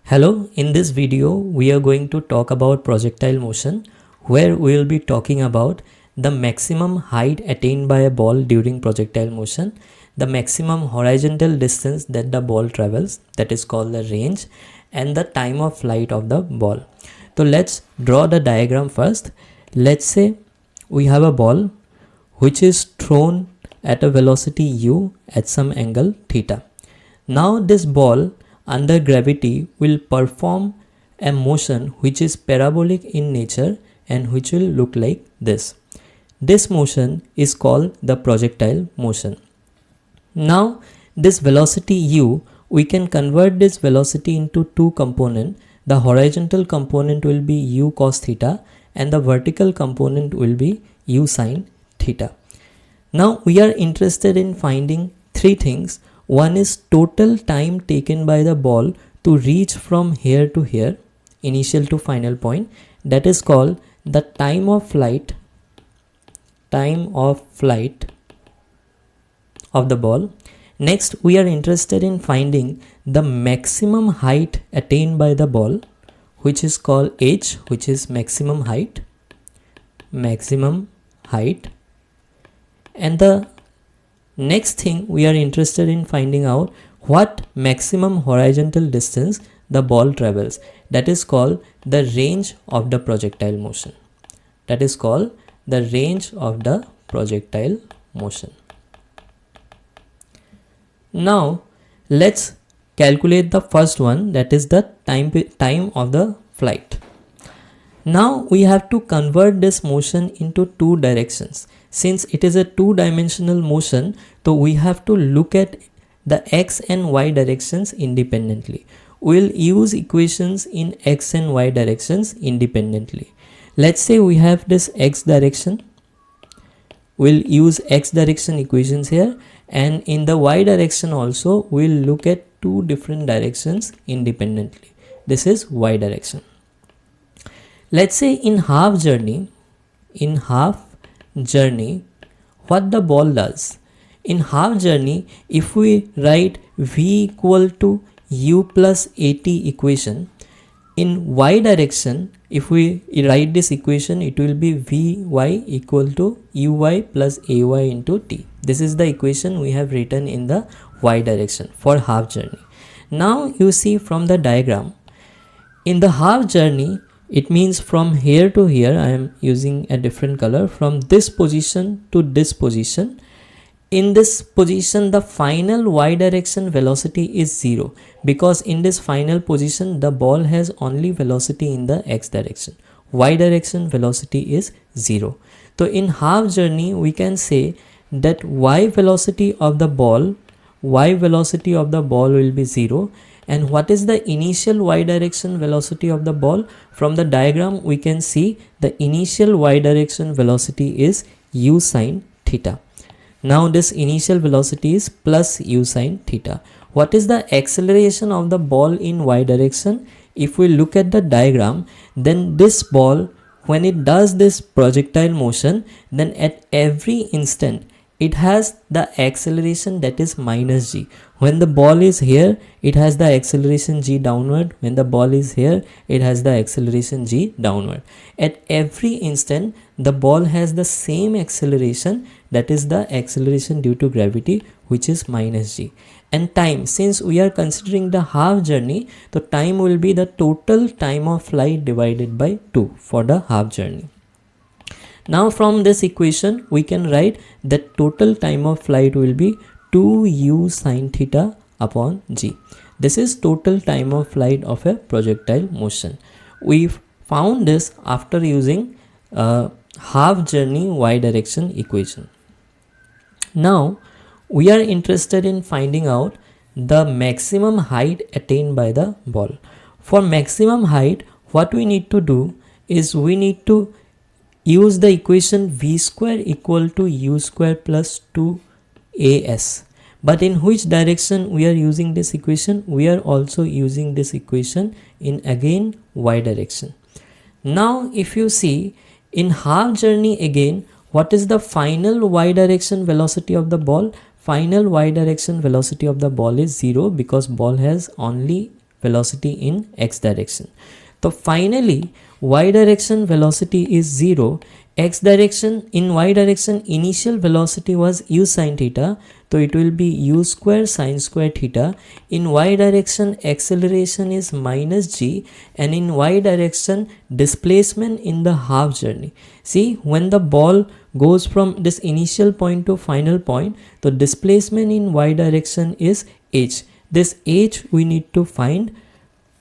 Hello, in this video we are going to talk about projectile motion, where we will be talking about the maximum height attained by a ball during projectile motion, the maximum horizontal distance that the ball travels, that is called the range, and the time of flight of the ball. So let's draw the diagram first. Let's say we have a ball which is thrown at a velocity u at some angle theta. Now this ball under gravity will perform a motion which is parabolic in nature and which will look like this. This motion is called the projectile motion. Now this velocity u, we can convert this velocity into two components. The horizontal component will be u cos theta and the vertical component will be u sin theta. Now we are interested in finding three things. One is total time taken by the ball to reach from here to here, initial to final point, that is called the time of flight of the ball. Next, we are interested in finding the maximum height attained by the ball, which is called h, which is maximum height. And the next thing, we are interested in finding out what maximum horizontal distance the ball travels. That is called the range of the projectile motion. Now, let's calculate the first one, that is the time of the flight. Now we have to convert this motion into two directions. Since it is a two-dimensional motion, so we have to look at the x and y directions independently. We'll use equations in x and y directions independently. Let's say we have this x direction. We'll use x direction equations here, and in the y direction also we'll look at two different directions independently. This is y direction. Let's say in half journey, what the ball does. In half journey, if we write v equal to u plus at equation, in y direction, if we write this equation, it will be vy equal to uy plus ay into t. This is the equation we have written in the y direction for half journey. Now you see from the diagram, in the half journey, it means from here to here, I am using a different color, from this position to this position. In this position, the final y direction velocity is 0, because in this final position, the ball has only velocity in the x direction. Y direction velocity is 0. So in half journey, we can say that y velocity of the ball will be 0. And what is the initial y direction velocity of the ball? From the diagram we can see the initial y direction velocity is u sin theta. Now this initial velocity is plus u sin theta. What is the acceleration of the ball in y direction? If we look at the diagram, then this ball, when it does this projectile motion, then at every instant it has the acceleration that is minus g. When the ball is here, it has the acceleration g downward. When the ball is here, it has the acceleration g downward. At every instant, the ball has the same acceleration, that is the acceleration due to gravity, which is minus g. And time, since we are considering the half journey, the time will be the total time of flight divided by 2 for the half journey. Now from this equation, we can write that total time of flight will be 2u sin theta upon g. This is total time of flight of a projectile motion. We found this after using half journey y direction equation. Now we are interested in finding out the maximum height attained by the ball. For maximum height, what we need to do is we need to use the equation v square equal to u square plus 2as. But in which direction we are using this equation? We are also using this equation in again y direction. Now if you see in half journey again, what is the final y direction velocity of the ball? Final y direction velocity of the ball is 0, because ball has only velocity in x direction. So finally y direction velocity is 0. X direction, in y direction initial velocity was u sine theta, so it will be u square sine square theta. In y direction acceleration is minus g, and in y direction displacement in the half journey. See, when the ball goes from this initial point to final point, the displacement in y direction is h. This h we need to find,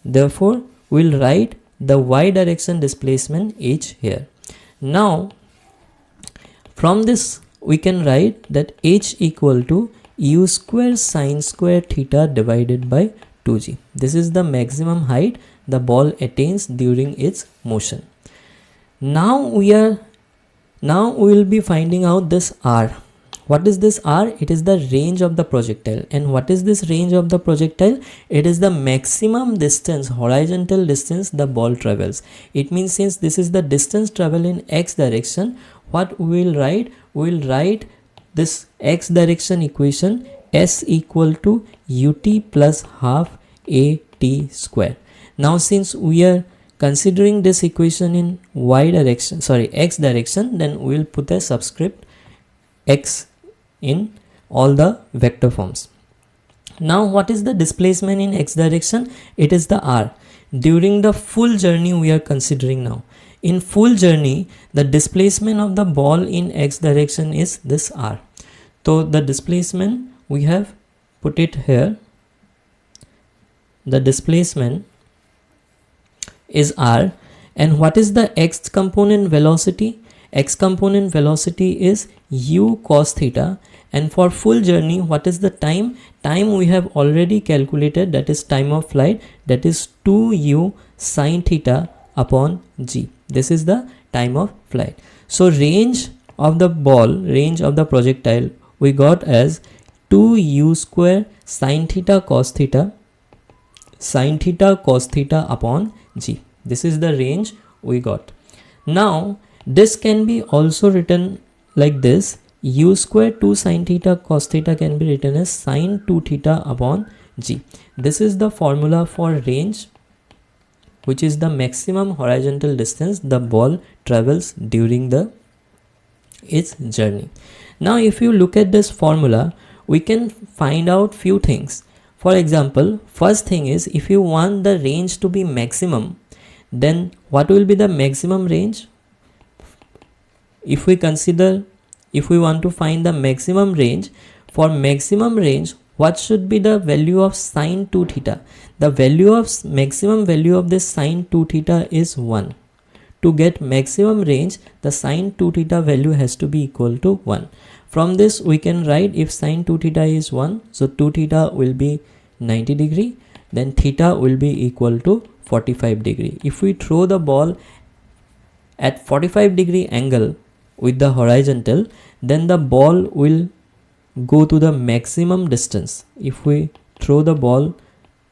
therefore we'll write the y direction displacement h here. Now from this we can write that h equal to u square sine square theta divided by 2g. This is the maximum height the ball attains during its motion. Now we will be finding out this r. What is this r? It is the range of the projectile. And what is this range of the projectile? It is the maximum distance, horizontal distance the ball travels. It means since this is the distance travel in x direction, what we will write? We will write this x direction equation s equal to ut plus half at square. Now since we are considering this equation in x direction, then we will put a subscript x in all the vector forms. Now what is the displacement in x direction? It is the r. During the full journey we are considering now. In full journey, the displacement of the ball in x direction is this r. So the displacement we have put it here. The displacement is r. And what is the x component velocity? X component velocity is u cos theta. And for full journey, what is the time? Time we have already calculated, that is time of flight, that is 2u sine theta upon g. This is the time of flight. So range of the ball, range of the projectile we got as 2u square sine theta cos theta upon g. This is the range we got. Now this can be also written like this: u square 2 sine theta cos theta can be written as sine 2 theta upon g. This is the formula for range, which is the maximum horizontal distance the ball travels during its journey. Now if you look at this formula, we can find out few things. For example, first thing is, if you want the range to be maximum, then what will be the maximum range? If we want to find the maximum range, for maximum range, what should be the value of sine 2 theta? The maximum value of this sine 2 theta is 1. To get maximum range, the sine 2 theta value has to be equal to 1. From this we can write, if sine 2 theta is 1, so 2 theta will be 90 degree, then theta will be equal to 45 degree. If we throw the ball at 45 degree angle with the horizontal, then the ball will go to the maximum distance. If we throw the ball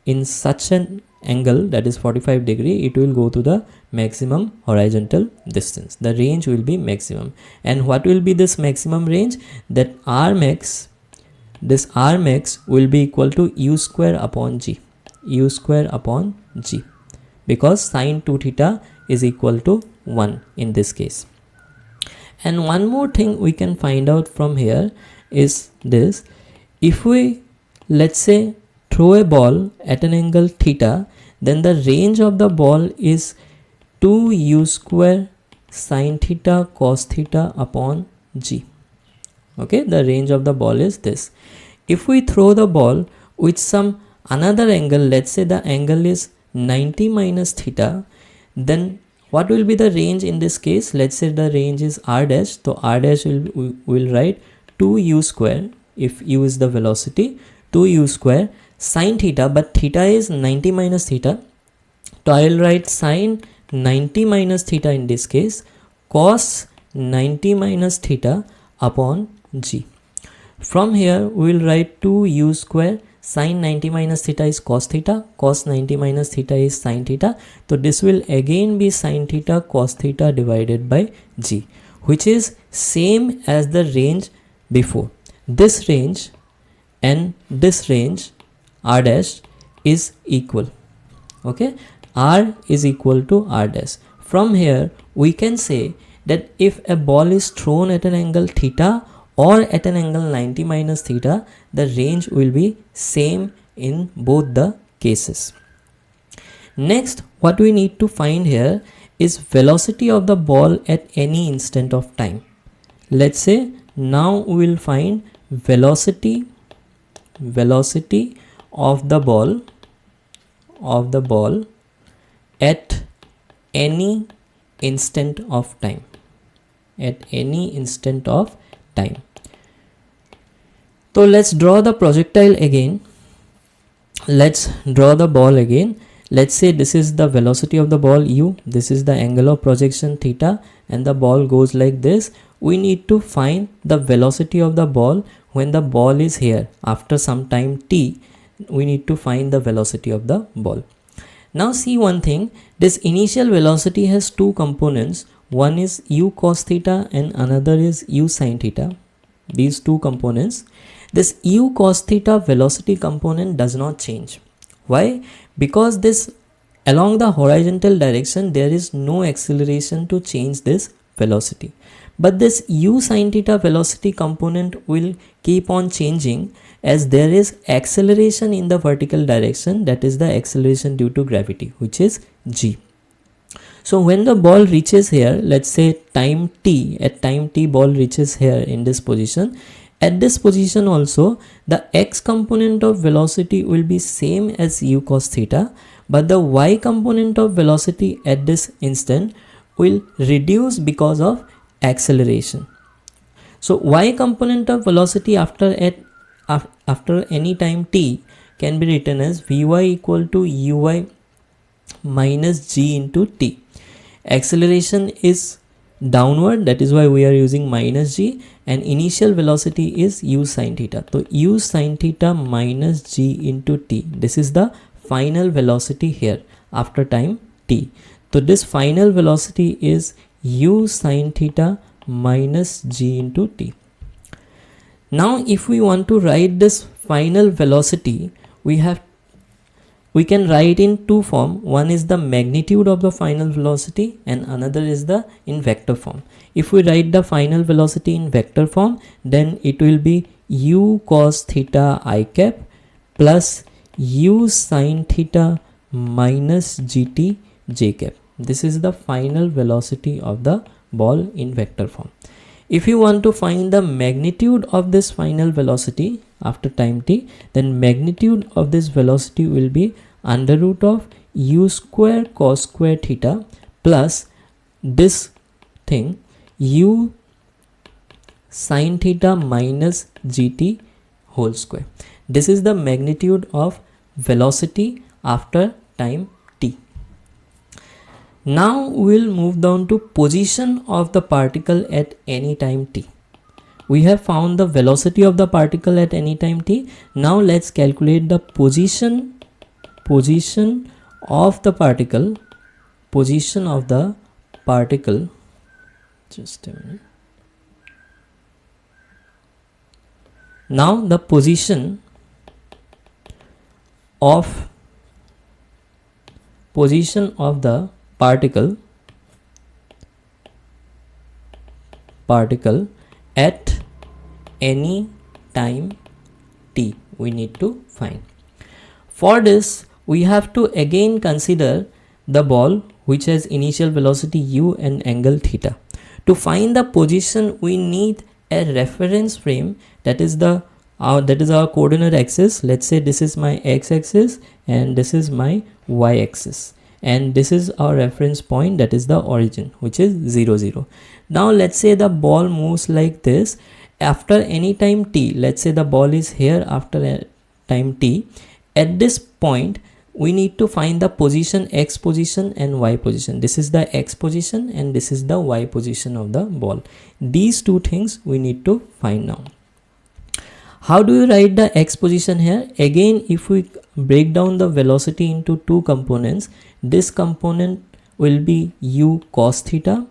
in such an angle, that is 45 degree, it will go to the maximum horizontal distance. The range will be maximum. And what will be this maximum range? That r max, this r max will be equal to u square upon g, because sine 2 theta is equal to 1 in this case. And one more thing we can find out from here is this: if we, let's say, throw a ball at an angle theta, then the range of the ball is 2u square sine theta cos theta upon g. Okay, the range of the ball is this. If we throw the ball with some another angle, let's say the angle is 90 minus theta, then what will be the range in this case? Let's say the range is r dash, so r dash will write 2u square, if u is the velocity, 2u square sine theta, but theta is 90 minus theta, so I will write sine 90 minus theta in this case, cos 90 minus theta upon g. From here we will write 2u square sine 90 minus theta is cos theta, cos 90 minus theta is sine theta, so this will again be sine theta cos theta divided by g, which is same as the range before. This range and this range r dash is equal. Okay, r is equal to r dash. From here we can say that if a ball is thrown at an angle theta or at an angle 90 minus theta, the range will be same in both the cases. Next, what we need to find here is velocity of the ball at any instant of time. Let's say now we will find velocity of the ball at any instant of time. So let's draw the projectile again. Let's draw the ball again. Let's say this is the velocity of the ball u, this is the angle of projection theta, and the ball goes like this. We need to find the velocity of the ball when the ball is here after some time t. We need to find the velocity of the ball. Now see one thing, this initial velocity has two components. One is u cos theta and another is u sin theta. These two components. This u cos theta velocity component does not change. Why? Because this along the horizontal direction there is no acceleration to change this velocity. But this u sin theta velocity component will keep on changing as there is acceleration in the vertical direction, that is the acceleration due to gravity, which is g. So when the ball reaches here, let's say time t, at time t ball reaches here in this position. At this position also, the x component of velocity will be same as u cos theta, but the y component of velocity at this instant will reduce because of acceleration. So y component of velocity after any time t can be written as vy equal to uy minus g into t. Acceleration is downward, that is why we are using minus g, and initial velocity is u sin theta. So u sin theta minus g into t. This is the final velocity here after time t. So this final velocity is u sin theta minus g into t. Now if we want to write this final velocity, we can write in two form. One is the magnitude of the final velocity and another is the in vector form. If we write the final velocity in vector form, then it will be u cos theta I cap plus u sin theta minus gt j cap. This is the final velocity of the ball in vector form. If you want to find the magnitude of this final velocity after time t, then magnitude of this velocity will be under root of u square cos square theta plus this thing u sin theta minus gt whole square. This is the magnitude of velocity after time t. Now we will move down to position of the particle at any time t. We have found the velocity of the particle at any time t. Now let's calculate the position of the particle. Just a minute. Now the position of the particle at any time t we need to find. For this we have to again consider the ball which has initial velocity u and angle theta. To find the position we need a reference frame, that is our coordinate axis. Let's say this is my x-axis and this is my y-axis, and this is our reference point, that is the origin, which is 0 0. Now let's say the ball moves like this after any time t. Let's say the ball is here after a time t. At this point we need to find the position x position and y position. This is the x position and this is the y position of the ball. These two things we need to find now. How do you write the x position here? Again, if we break down the velocity into two components, this component will be u cos theta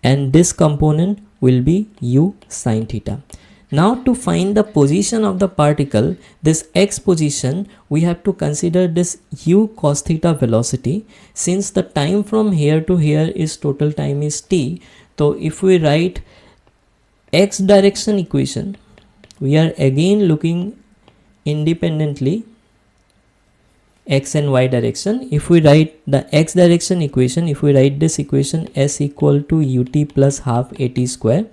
and this component will be u sin theta. Now to find the position of the particle, this x position, we have to consider this u cos theta velocity. Since the time from here to here is total time is t, so if we write x direction equation, we are again looking independently x and y direction. If we write the x direction equation, if we write this equation s equal to ut plus half at square,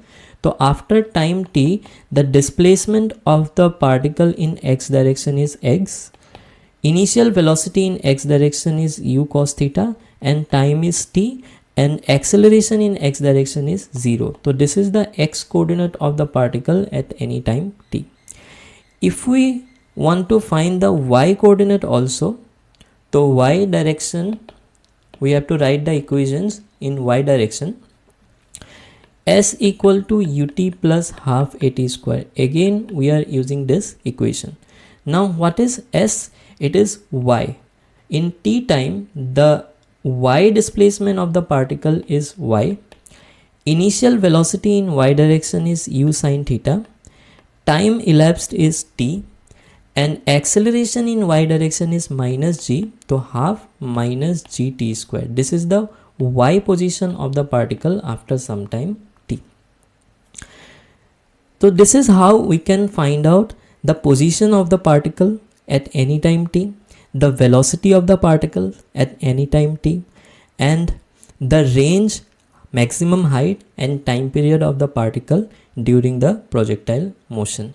so after time t, the displacement of the particle in x direction is x, initial velocity in x direction is u cos theta, and time is t, and acceleration in x direction is 0. So this is the x coordinate of the particle at any time t. If we want to find the y coordinate also, so y direction, we have to write the equations in y direction. S equal to ut plus half at square. Again we are using this equation. Now what is s? It is y. In t time, the y displacement of the particle is y. Initial velocity in y direction is u sin theta. Time elapsed is t. And acceleration in y direction is minus g, so half minus gt square. This is the y position of the particle after some time t. So this is how we can find out the position of the particle at any time t, the velocity of the particle at any time t, and the range, maximum height and time period of the particle during the projectile motion.